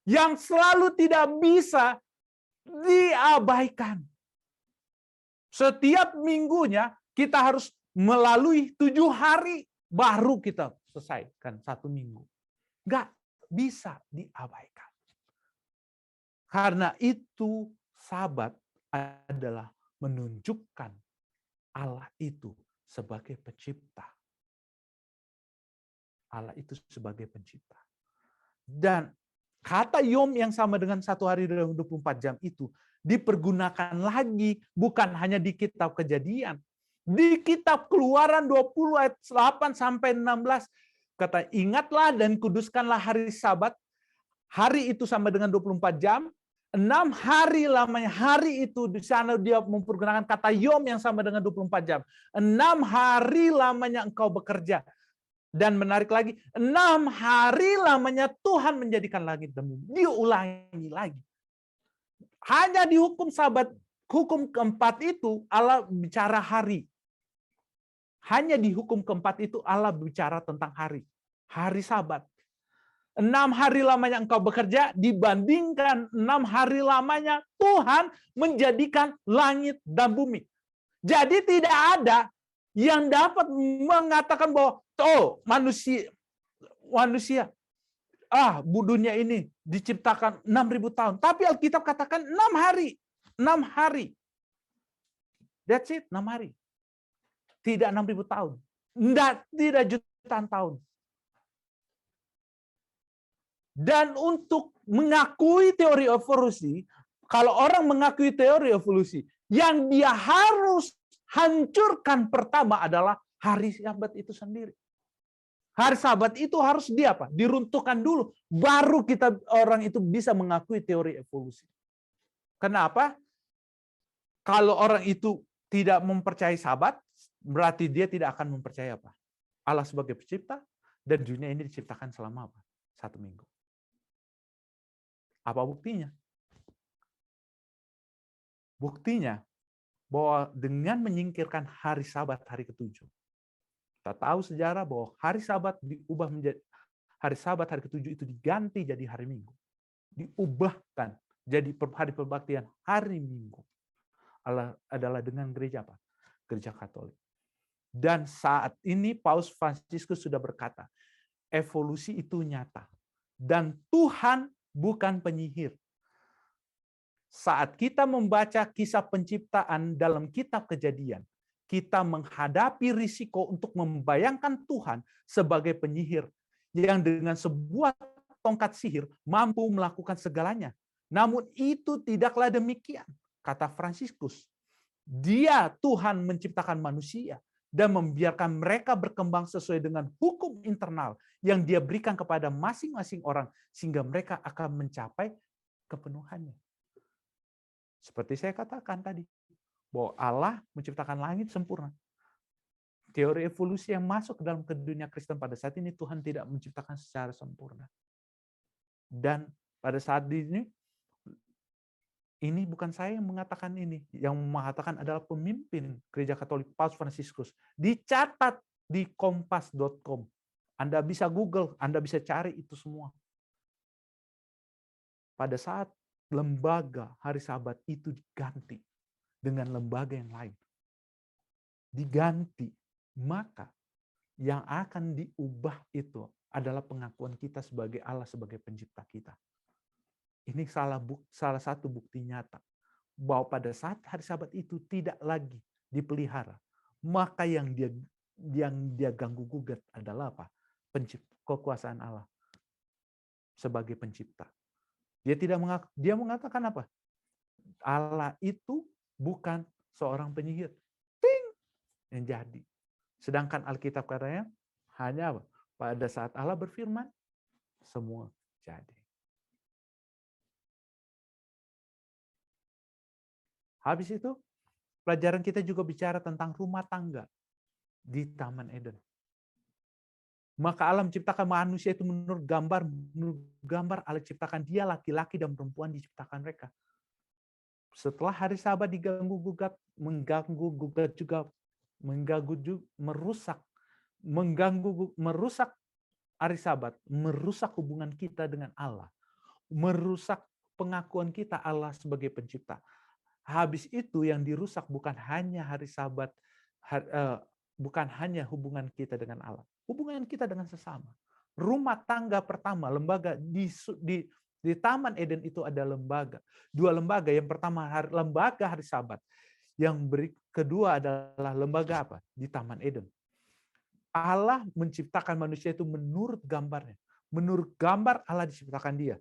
[SPEAKER 3] Yang selalu tidak bisa diabaikan. Setiap minggunya kita harus melalui 7 hari baru kita selesaikan 1 minggu. Nggak bisa diabaikan. Karena itu Sabat adalah menunjukkan Allah itu sebagai pencipta. Allah itu sebagai pencipta. Dan kata yom yang sama dengan 1 hari dalam 24 jam itu dipergunakan lagi bukan hanya di kitab Kejadian. Di kitab Keluaran 20 ayat 8 sampai 16 kata ingatlah dan kuduskanlah hari Sabat. Hari itu sama dengan 24 jam. 6 hari lamanya. Hari itu di sana dia mempergunakan kata yom yang sama dengan 24 jam. 6 hari lamanya engkau bekerja. Dan menarik lagi, 6 hari lamanya Tuhan menjadikan langit dan bumi. Diulangi lagi. Hanya di hukum Sabat, hukum keempat itu Allah bicara hari. Hanya di hukum keempat itu Allah bicara tentang hari. Hari Sabat. 6 hari lamanya engkau bekerja dibandingkan 6 hari lamanya Tuhan menjadikan langit dan bumi. Jadi tidak ada yang dapat mengatakan bahwa manusia dunia ini diciptakan 6.000 tahun. Tapi Alkitab katakan 6 hari. 6 hari. That's it, 6 hari. Tidak 6.000 tahun. Tidak jutaan tahun. Dan untuk mengakui teori evolusi, kalau orang mengakui teori evolusi, yang dia harus hancurkan pertama adalah hari Sabat itu sendiri. Hari Sabat itu harus diruntuhkan dulu, baru orang itu bisa mengakui teori evolusi. Kenapa? Kalau orang itu tidak mempercayai Sabat, berarti dia tidak akan mempercayai apa? Allah sebagai pencipta, dan dunia ini diciptakan selama 1 minggu. Apa buktinya? Buktinya bahwa dengan menyingkirkan hari Sabat hari ke-7, kita tahu sejarah bahwa hari Sabat diubah menjadi hari Sabat hari ke-7 itu diganti jadi hari Minggu. Diubahkan jadi hari perbaktian hari Minggu. Adalah dengan gereja apa? Gereja Katolik. Dan saat ini Paus Fransiskus sudah berkata, evolusi itu nyata. Dan Tuhan bukan penyihir. Saat kita membaca kisah penciptaan dalam kitab Kejadian, kita menghadapi risiko untuk membayangkan Tuhan sebagai penyihir yang dengan sebuah tongkat sihir mampu melakukan segalanya. Namun itu tidaklah demikian, kata Fransiskus. Dia Tuhan menciptakan manusia dan membiarkan mereka berkembang sesuai dengan hukum internal yang dia berikan kepada masing-masing orang sehingga mereka akan mencapai kepenuhannya. Seperti saya katakan tadi, bahwa Allah menciptakan langit sempurna. Teori evolusi yang masuk ke dalam dunia Kristen pada saat ini, Tuhan tidak menciptakan secara sempurna. Dan pada saat ini bukan saya yang mengatakan ini. Yang mengatakan adalah pemimpin Gereja Katolik Paus Fransiskus. Dicatat di kompas.com. Anda bisa Google, Anda bisa cari itu semua. Pada saat lembaga hari Sabat itu diganti dengan lembaga yang lain. Diganti. Maka yang akan diubah itu adalah pengakuan kita sebagai Allah sebagai pencipta kita. Ini salah satu bukti nyata bahwa pada saat hari Sabat itu tidak lagi dipelihara, maka yang dia ganggu gugat adalah apa? Kekuasaan Allah sebagai pencipta. Dia mengatakan apa? Allah itu bukan seorang penyihir. Ting! Yang jadi. Sedangkan Alkitab katanya hanya apa? Pada saat Allah berfirman, semua jadi. Habis itu, pelajaran kita juga bicara tentang rumah tangga di Taman Eden. Maka Allah menciptakan manusia itu menurut gambar Allah ciptakan dia laki-laki dan perempuan diciptakan mereka. Setelah hari Sabat mengganggu merusak hari Sabat, merusak hubungan kita dengan Allah, merusak pengakuan kita Allah sebagai pencipta. Habis itu yang dirusak bukan hanya hari Sabat, bukan hanya hubungan kita dengan Allah, hubungan kita dengan sesama. Rumah tangga pertama, lembaga di Taman Eden itu ada lembaga. Dua lembaga, yang pertama lembaga hari Sabat. Yang kedua adalah lembaga apa? Di Taman Eden. Allah menciptakan manusia itu menurut gambarnya. Menurut gambar Allah diciptakan dia.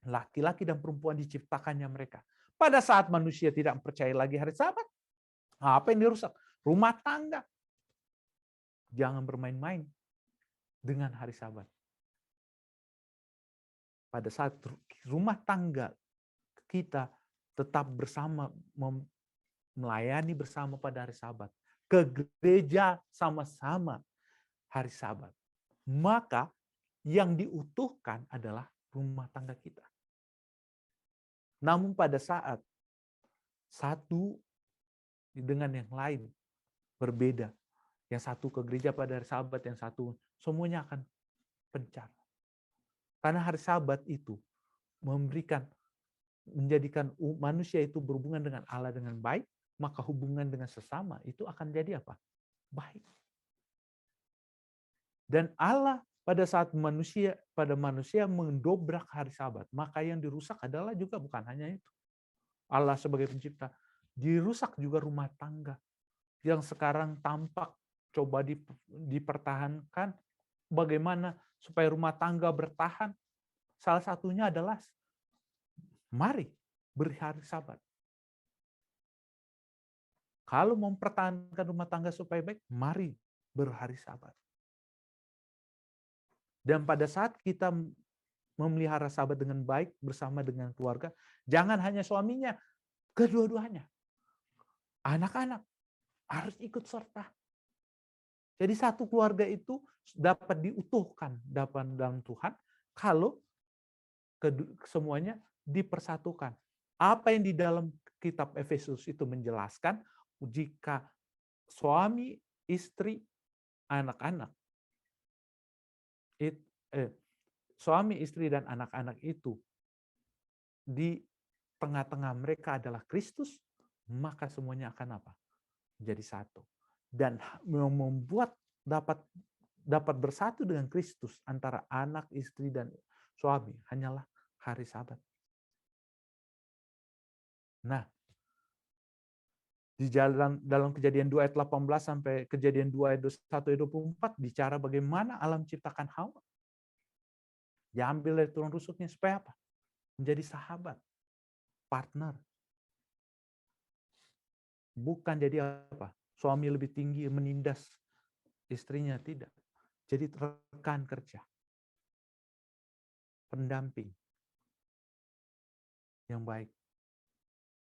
[SPEAKER 3] Laki-laki dan perempuan diciptakannya mereka. Pada saat manusia tidak percaya lagi hari Sabat, apa yang dirusak? Rumah tangga. Jangan bermain-main dengan hari Sabat. Pada saat rumah tangga kita tetap bersama, melayani bersama pada hari Sabat, ke gereja sama-sama hari Sabat, maka yang diutuhkan adalah rumah tangga kita. Namun pada saat satu dengan yang lain berbeda, yang satu ke gereja pada hari Sabat, yang satu, semuanya akan pencar. Karena hari Sabat itu menjadikan manusia itu berhubungan dengan Allah dengan baik, maka hubungan dengan sesama itu akan jadi apa? Baik. Dan Allah pada saat manusia mendobrak hari Sabat, maka yang dirusak adalah juga bukan hanya itu. Allah sebagai pencipta, dirusak juga rumah tangga yang sekarang tampak coba dipertahankan. Bagaimana supaya rumah tangga bertahan? Salah satunya adalah mari berhari Sabat. Kalau mau mempertahankan rumah tangga supaya baik, mari berhari Sabat. Dan pada saat kita memelihara Sabat dengan baik bersama dengan keluarga, jangan hanya suaminya, kedua-duanya. Anak-anak harus ikut serta. Jadi satu keluarga itu dapat diutuhkan dalam Tuhan kalau semuanya dipersatukan. Apa yang di dalam kitab Efesus itu menjelaskan, jika suami, istri, anak-anak, suami, istri, dan anak-anak itu di tengah-tengah mereka adalah Kristus, maka semuanya akan apa? Jadi satu. Dan membuat dapat bersatu dengan Kristus antara anak, istri, dan suami hanyalah hari Sabat. Nah, di dalam Kejadian 2 ayat 18 sampai Kejadian 2 ayat 21 ayat 24 bicara bagaimana Allah menciptakan Hawa. Diambil dari tulang rusuknya supaya apa? Menjadi sahabat, partner. Bukan jadi apa? Suami lebih tinggi menindas istrinya, tidak. Jadi rekan kerja. Pendamping yang baik.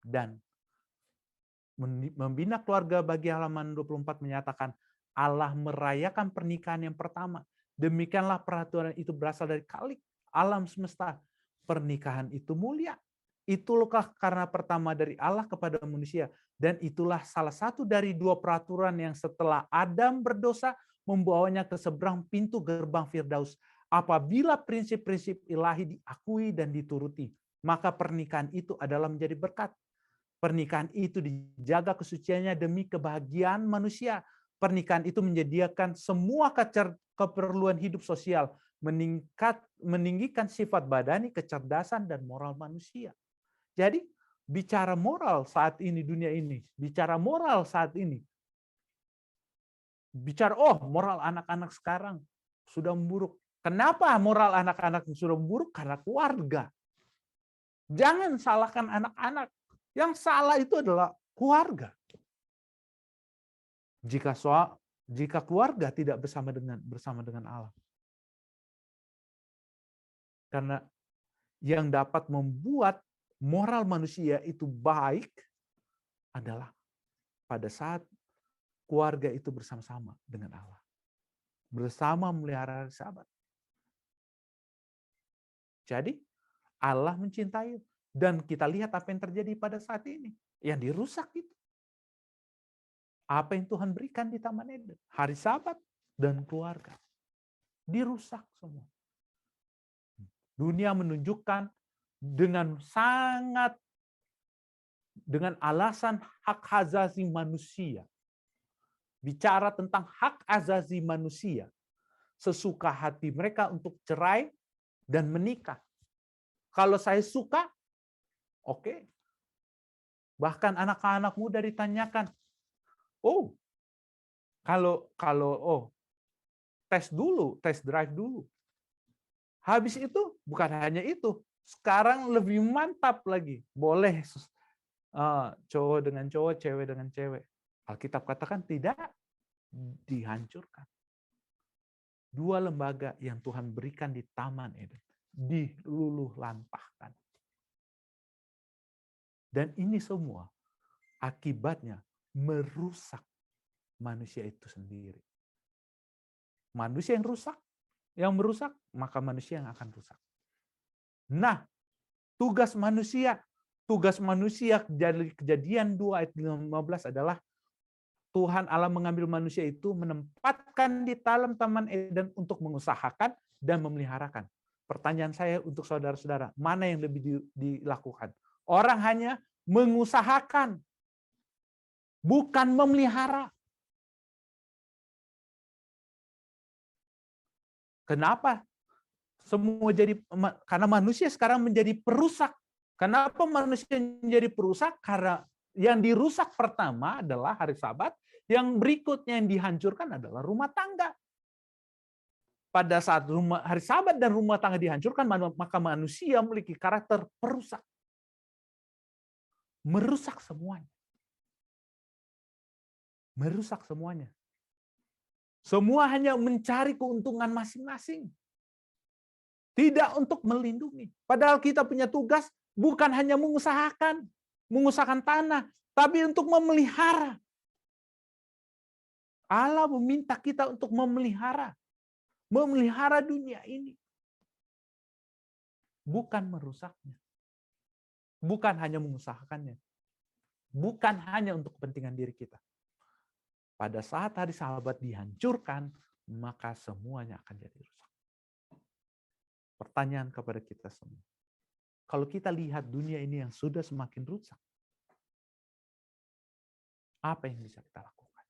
[SPEAKER 3] Dan membina keluarga bagi halaman 24 menyatakan Allah merayakan pernikahan yang pertama. Demikianlah peraturan itu berasal dari Khalik alam semesta. Pernikahan itu mulia. Itulah karena pertama dari Allah kepada manusia. Dan itulah salah satu dari dua peraturan yang setelah Adam berdosa membawanya ke seberang pintu gerbang Firdaus. Apabila prinsip-prinsip ilahi diakui dan dituruti, maka pernikahan itu adalah menjadi berkat. Pernikahan itu dijaga kesuciannya demi kebahagiaan manusia. Pernikahan itu menyediakan semua keperluan hidup sosial, meninggikan sifat badani, kecerdasan, dan moral manusia. Jadi, bicara moral saat ini, dunia ini, bicara moral saat ini, bicara, moral anak-anak sekarang sudah memburuk. Kenapa moral anak-anak sudah memburuk? Karena keluarga. Jangan salahkan anak-anak. Yang salah itu adalah keluarga. Jika keluarga tidak bersama dengan Allah. Karena yang dapat membuat moral manusia itu baik adalah pada saat keluarga itu bersama-sama dengan Allah. Bersama memelihara Sabat. Jadi Allah mencintai. Dan kita lihat apa yang terjadi pada saat ini. Yang dirusak itu. Apa yang Tuhan berikan di Taman Eden. Hari Sabat dan keluarga. Dirusak semua. Dunia menunjukkan dengan sangat dengan alasan hak asasi manusia. Bicara tentang hak asasi manusia, sesuka hati mereka untuk cerai dan menikah. Kalau saya suka, oke. Bahkan anak-anak muda ditanyakan, oh, tes dulu, tes drive dulu. Habis itu bukan hanya itu, sekarang lebih mantap lagi, boleh cowok dengan cowok, cewek dengan cewek. Alkitab katakan tidak dihancurkan. Dua lembaga yang Tuhan berikan di Taman Eden diluluh lantahkan. Dan ini semua akibatnya merusak manusia itu sendiri. Manusia yang merusak, maka manusia yang akan rusak. Nah, tugas manusia dari Kejadian 2 ayat 15 adalah Tuhan Allah mengambil manusia itu, menempatkan di dalam Taman Eden untuk mengusahakan dan memeliharakan. Pertanyaan saya untuk saudara-saudara, mana yang lebih dilakukan? Orang hanya mengusahakan, bukan memelihara. Kenapa? Karena manusia sekarang menjadi perusak. Kenapa manusia menjadi perusak? Karena yang dirusak pertama adalah hari Sabat, yang berikutnya yang dihancurkan adalah rumah tangga. Pada saat hari Sabat dan rumah tangga dihancurkan, maka manusia memiliki karakter perusak. Merusak semuanya. Merusak semuanya. Semua hanya mencari keuntungan masing-masing. Tidak untuk melindungi. Padahal kita punya tugas bukan hanya mengusahakan tanah, tapi untuk memelihara. Allah meminta kita untuk memelihara dunia ini. Bukan merusaknya. Bukan hanya mengusahakannya. Bukan hanya untuk kepentingan diri kita. Pada saat hari Sabat dihancurkan, maka semuanya akan jadi rusak. Pertanyaan kepada kita semua. Kalau kita lihat dunia ini yang sudah semakin rusak, apa yang bisa kita lakukan?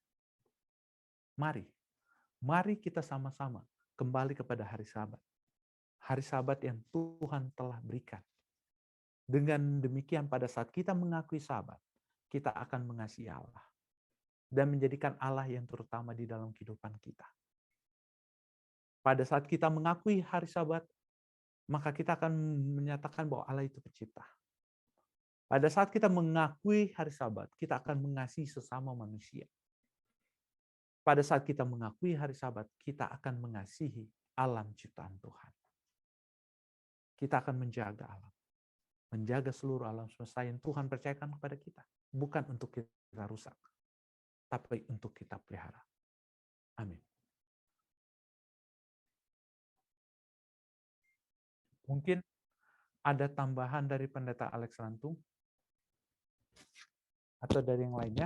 [SPEAKER 3] Mari kita sama-sama kembali kepada hari Sabat. Hari Sabat yang Tuhan telah berikan. Dengan demikian pada saat kita mengakui Sabat, kita akan mengasihi Allah. Dan menjadikan Allah yang terutama di dalam kehidupan kita. Pada saat kita mengakui hari Sabat, maka kita akan menyatakan bahwa Allah itu pencipta. Pada saat kita mengakui hari Sabat, kita akan mengasihi sesama manusia. Pada saat kita mengakui hari Sabat, kita akan mengasihi alam ciptaan Tuhan. Kita akan menjaga alam. Menjaga seluruh alam semesta yang Tuhan percayakan kepada kita. Bukan untuk kita rusak, tapi untuk kita pelihara. Amin. Mungkin ada tambahan dari Pendeta Alex Rantung? Atau dari yang lainnya?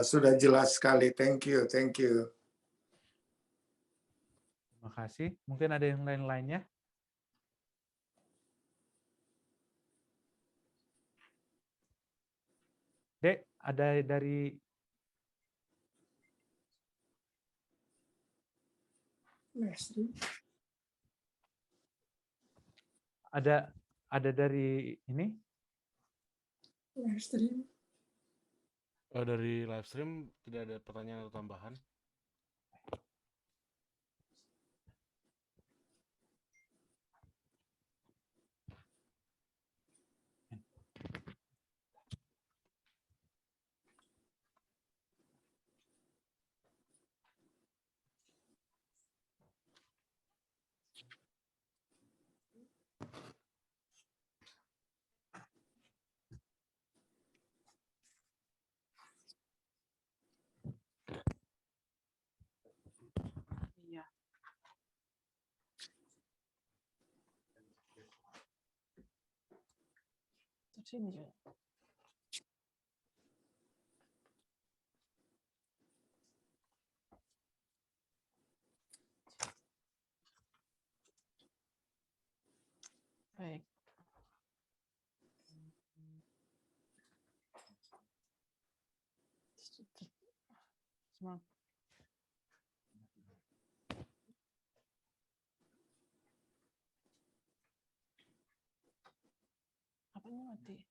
[SPEAKER 4] Sudah jelas sekali. Thank you.
[SPEAKER 3] Terima kasih. Mungkin ada yang lain-lainnya? Dek, ada dari ada dari ini?
[SPEAKER 5] Live stream.
[SPEAKER 2] Dari live stream tidak ada pertanyaan atau tambahan.
[SPEAKER 1] Iya. Sini juga. Semua. Apanya mati?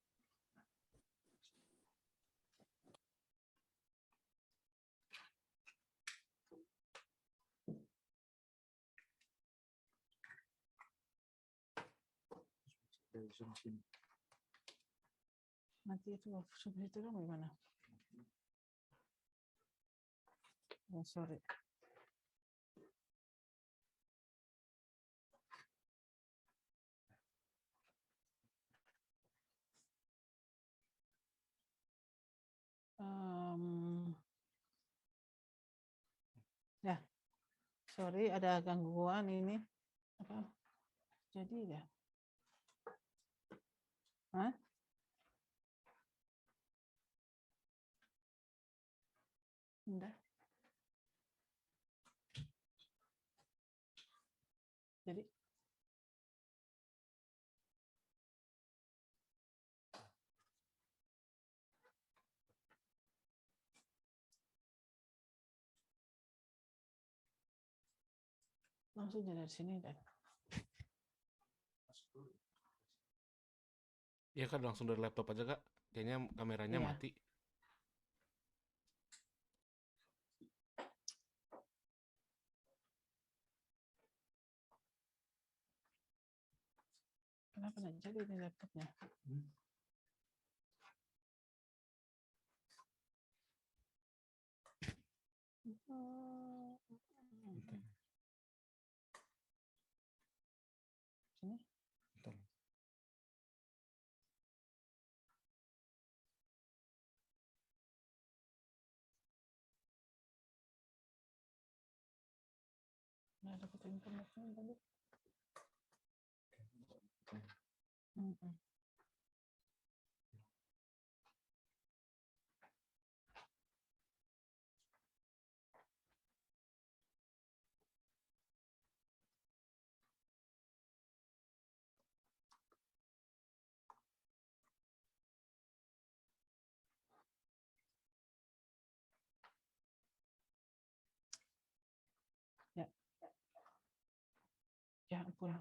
[SPEAKER 1] Mati itu subtitle gimana? Oh, sorry. Ya, sorry ada gangguan ini. Apa? Jadi ya. Hah? Udah. Jadi langsung dari sini deh.
[SPEAKER 2] Iya kan langsung dari laptop aja Kak. Kayaknya kameranya
[SPEAKER 1] Iya.
[SPEAKER 2] mati.
[SPEAKER 1] Kenapa nggak jadi ini laptopnya? Sini. Nah, dapat informasi tadi. Ya. Ya ampun.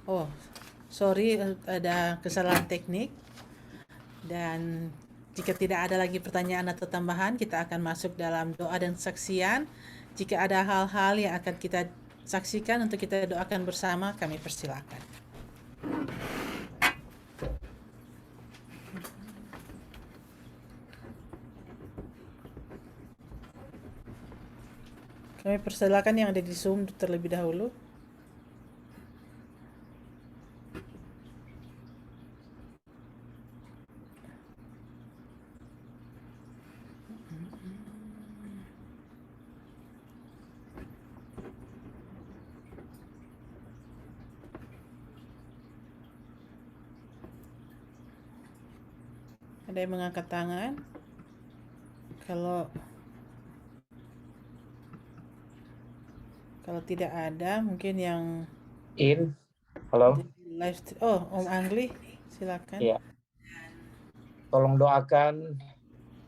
[SPEAKER 1] Oh, sorry ada kesalahan teknik. Dan jika tidak ada lagi pertanyaan atau tambahan, kita akan masuk dalam doa dan saksian. Jika ada hal-hal yang akan kita saksikan untuk kita doakan bersama, kami persilakan. Kami persilakan yang ada di Zoom terlebih dahulu. Ada yang mengangkat tangan? Kalau tidak ada, mungkin yang
[SPEAKER 6] Halo.
[SPEAKER 1] live. Oh, Om Angli, silakan.
[SPEAKER 6] Iya. Tolong doakan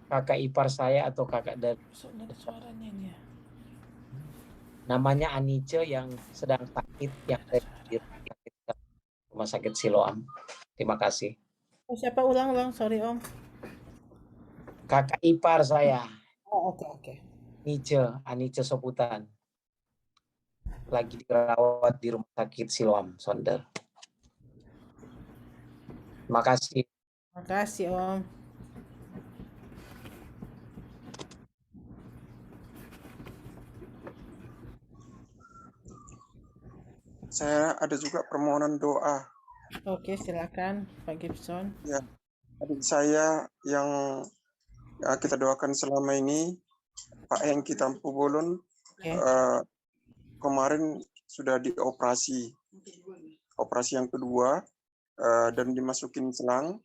[SPEAKER 6] kakak ipar saya atau kakak dari
[SPEAKER 1] Ada suaranya ini ya.
[SPEAKER 6] namanya Anice yang sedang sakit yang ada di rumah sakit Siloam. Terima kasih.
[SPEAKER 1] Oh, siapa ulang, sorry Om.
[SPEAKER 6] Kakak ipar saya.
[SPEAKER 1] Oh, oke.
[SPEAKER 6] Anice Soputan. lagi dirawat di Rumah Sakit Siloam, Sonder. Terima kasih.
[SPEAKER 1] Terima kasih Om.
[SPEAKER 5] Saya ada juga permohonan doa.
[SPEAKER 1] Oke, silakan Pak Gibson.
[SPEAKER 5] Ya, adik saya yang kita doakan selama ini, Pak Hengki Tampu Bolon,
[SPEAKER 1] Oke.
[SPEAKER 5] kemarin sudah dioperasi, operasi yang kedua, dan dimasukin selang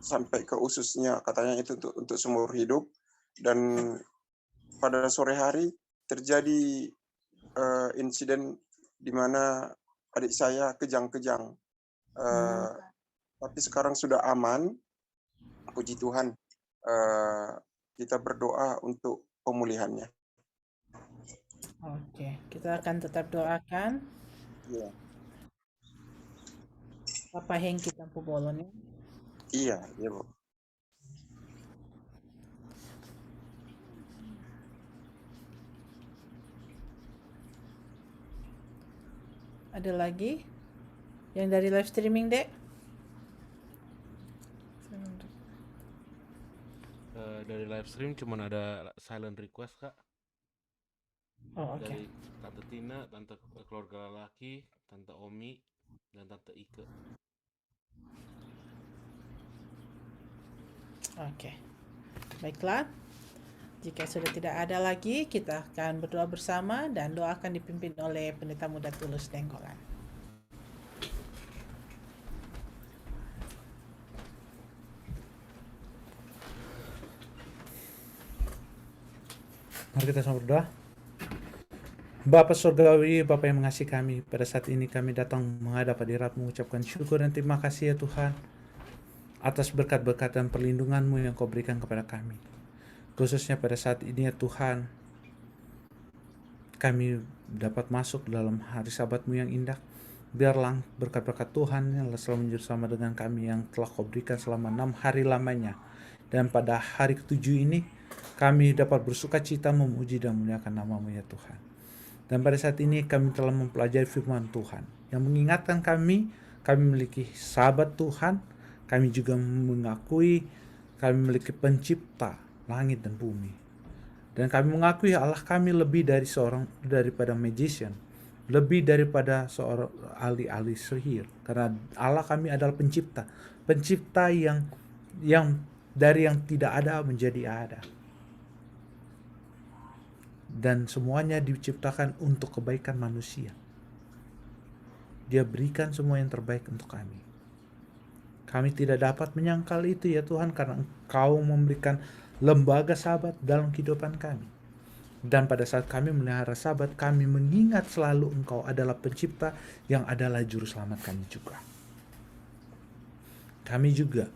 [SPEAKER 5] sampai ke ususnya, katanya itu untuk seumur hidup. Dan pada sore hari terjadi insiden di mana adik saya kejang-kejang, tapi sekarang sudah aman, puji Tuhan. Kita berdoa untuk pemulihannya.
[SPEAKER 1] Oke, kita akan tetap doakan
[SPEAKER 5] Iya,
[SPEAKER 1] Bapak Hengki Tampu Bolon ya.
[SPEAKER 5] iya, iya, Bu.
[SPEAKER 1] Ada lagi yang dari live streaming, Dek?
[SPEAKER 2] Dari live stream cuman ada silent request, Kak.
[SPEAKER 1] Oh, oke.
[SPEAKER 2] Dari Tante Tina, Tante keluarga laki, Tante Omi, dan Tante Ike.
[SPEAKER 1] Oke. Baiklah. Jika sudah tidak ada lagi, kita akan berdoa bersama dan doa akan dipimpin oleh Pendeta Muda Tulus Denggolan.
[SPEAKER 3] Mari kita sama berdoa. Bapa Surgawi, Bapa yang mengasihi kami, pada saat ini kami datang menghadap hadirat mengucapkan syukur dan terima kasih ya Tuhan atas berkat-berkat dan perlindungan-Mu yang Kau berikan kepada kami. Khususnya pada saat ini ya Tuhan, kami dapat masuk dalam hari Sabat-Mu yang indah. Biarlah berkat-berkat Tuhan yang selalu menjadi sama dengan kami yang telah Kau berikan selama 6 hari lamanya. Dan pada hari ke-7 ini, kami dapat bersuka cita memuji dan memuliakan nama-Mu ya Tuhan. Dan pada saat ini kami telah mempelajari firman Tuhan yang mengingatkan kami memiliki sahabat Tuhan, kami juga mengakui kami memiliki pencipta langit dan bumi. Dan kami mengakui Allah kami lebih daripada magician, lebih daripada seorang ahli-ahli sihir. Karena Allah kami adalah pencipta yang dari yang tidak ada menjadi ada. Dan semuanya diciptakan untuk kebaikan manusia. Dia berikan semua yang terbaik untuk kami. Kami tidak dapat menyangkal itu ya Tuhan, karena Engkau memberikan lembaga sabat dalam kehidupan kami. Dan pada saat kami melihara sabat, kami mengingat selalu Engkau adalah pencipta yang adalah juru selamat kami juga. Kami juga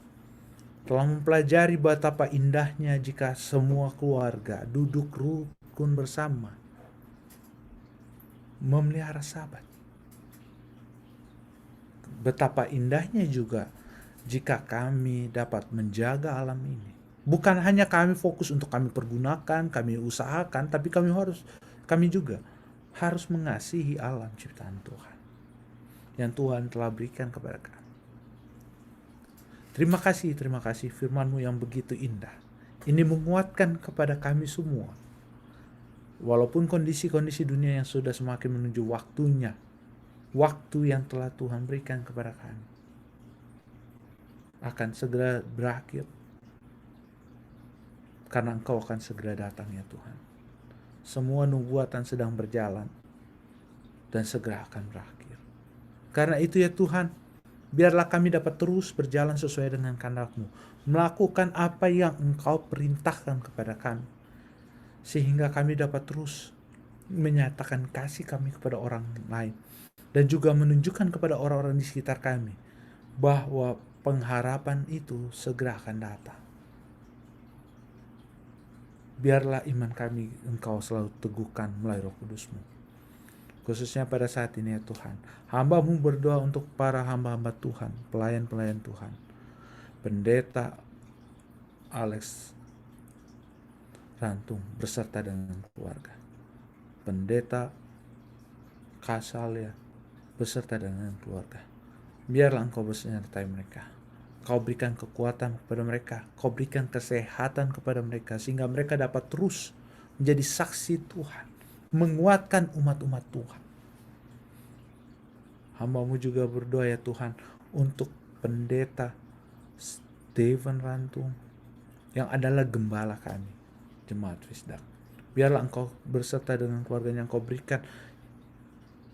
[SPEAKER 3] telah mempelajari betapa indahnya jika semua keluarga duduk rukun bersama memelihara sabat. Betapa indahnya juga jika kami dapat menjaga alam ini. Bukan hanya kami fokus untuk kami pergunakan, kami usahakan, tapi kami juga harus mengasihi alam ciptaan Tuhan yang Tuhan telah berikan kepada kami. Terima kasih firman-Mu yang begitu indah. Ini menguatkan kepada kami semua. Walaupun kondisi-kondisi dunia yang sudah semakin menuju waktunya, waktu yang telah Tuhan berikan kepada kami akan segera berakhir. Karena Engkau akan segera datang ya Tuhan. Semua nubuatan sedang berjalan dan segera akan berakhir. Karena itu ya Tuhan, biarlah kami dapat terus berjalan sesuai dengan kehendak-Mu, melakukan apa yang Engkau perintahkan kepada kami, sehingga kami dapat terus menyatakan kasih kami kepada orang lain, dan juga menunjukkan kepada orang-orang di sekitar kami bahwa pengharapan itu segera akan datang. Biarlah iman kami Engkau selalu teguhkan melalui Roh Kudus-Mu. Khususnya pada saat ini ya Tuhan, hamba-Mu berdoa untuk para hamba-hamba Tuhan, pelayan-pelayan Tuhan, Pendeta Alex Rantung beserta dengan keluarga, pendeta Kasalia beserta dengan keluarga. Biarlah Engkau besertai mereka. Kau berikan kekuatan kepada mereka. Kau berikan kesehatan kepada mereka sehingga mereka dapat terus menjadi saksi Tuhan, menguatkan umat-umat Tuhan. Hamba-Mu juga berdoa ya Tuhan untuk pendeta Stephen Rantung yang adalah gembala kami, Jemaat Fisdak. Biarlah Engkau berserta dengan keluarganya. Engkau berikan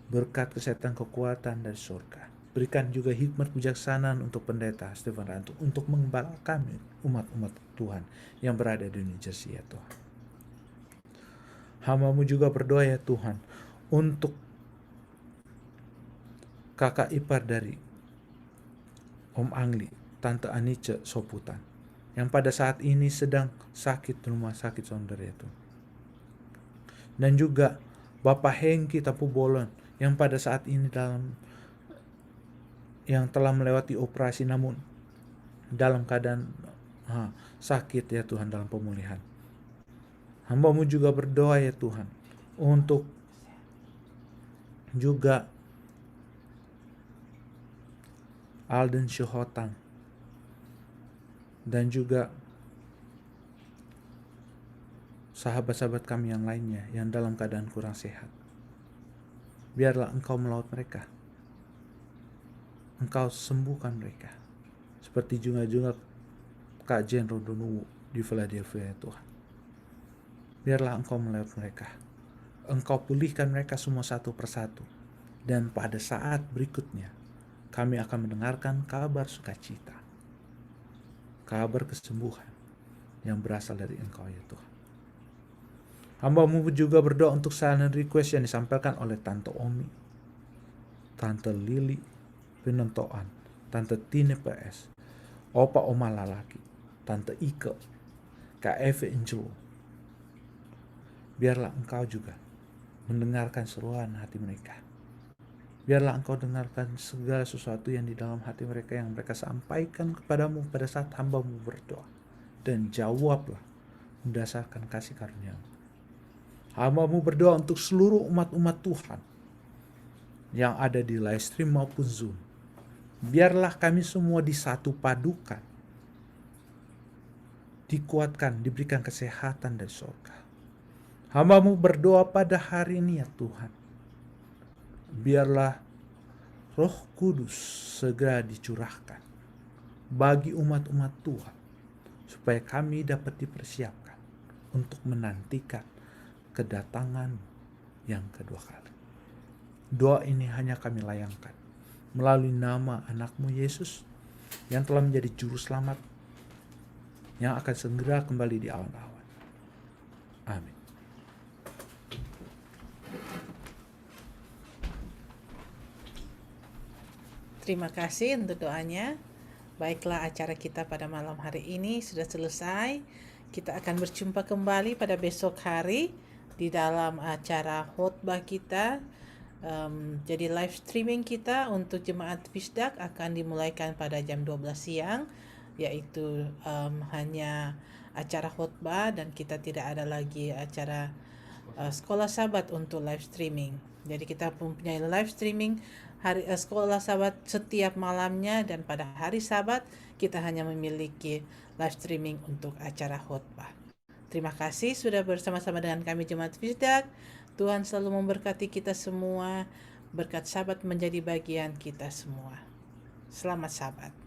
[SPEAKER 3] berkat kesehatan, kekuatan dari surga. Berikan juga hikmat kebijaksanaan untuk pendeta Stephen Rantung untuk mengembala kami, umat-umat Tuhan yang berada di New Jersey ya Tuhan. Hamba-Mu juga berdoa ya Tuhan untuk kakak ipar dari Om Angli, Tante Anice Soputan, yang pada saat ini sedang sakit di rumah sakit saudara itu. Dan juga Bapak Hengki Tapu Bolon yang pada saat ini yang telah melewati operasi namun dalam keadaan sakit ya Tuhan, dalam pemulihan. Hamba-Mu juga berdoa ya Tuhan untuk juga Alden Syuhotang dan juga sahabat-sahabat kami yang lainnya yang dalam keadaan kurang sehat. Biarlah Engkau melawat mereka. Engkau sembuhkan mereka. Seperti juga Kak Jen Rodonuwu di Philadelphia ya Tuhan. Biarlah Engkau melawat mereka. Engkau pulihkan mereka semua satu persatu. Dan pada saat berikutnya kami akan mendengarkan kabar sukacita, kabar kesembuhan yang berasal dari Engkau ya Tuhan. Hamba-Mu juga berdoa untuk silent request yang disampaikan oleh Tante Omi, Tante Lili Penontoan, Tante Tine PS, Opa Oma Lalaki, Tante Ike, Kak Eve Angelo. Biarlah Engkau juga mendengarkan seruan hati mereka. Biarlah Engkau dengarkan segala sesuatu yang di dalam hati mereka yang mereka sampaikan kepadamu pada saat hamba-Mu berdoa. Dan jawablah berdasarkan kasih karunia-Mu. Hamba-Mu berdoa untuk seluruh umat-umat Tuhan yang ada di live stream maupun Zoom. Biarlah kami semua disatu padukan, dikuatkan, diberikan kesehatan dari surga. Hamba-Mu berdoa pada hari ini ya Tuhan, biarlah Roh Kudus segera dicurahkan bagi umat-umat Tuhan, supaya kami dapat dipersiapkan untuk menantikan kedatangan yang kedua kali. Doa ini hanya kami layangkan melalui nama anak-Mu Yesus yang telah menjadi juru selamat yang akan segera kembali di awan-awan. Amin.
[SPEAKER 1] Terima kasih untuk doanya. Baiklah, acara kita pada malam hari ini sudah selesai. Kita akan berjumpa kembali pada besok hari di dalam acara khotbah kita. Jadi live streaming kita untuk jemaat Fisdak akan dimulaikan pada jam 12 siang, yaitu hanya acara khotbah dan kita tidak ada lagi acara sekolah sahabat untuk live streaming. Jadi kita mempunyai live streaming hari sekolah sahabat setiap malamnya, dan pada hari Sabat kita hanya memiliki live streaming untuk acara khotbah. Terima kasih sudah bersama-sama dengan kami Jemaat Fisdak. Tuhan selalu memberkati kita semua. Berkat Sabat menjadi bagian kita semua. Selamat Sabat.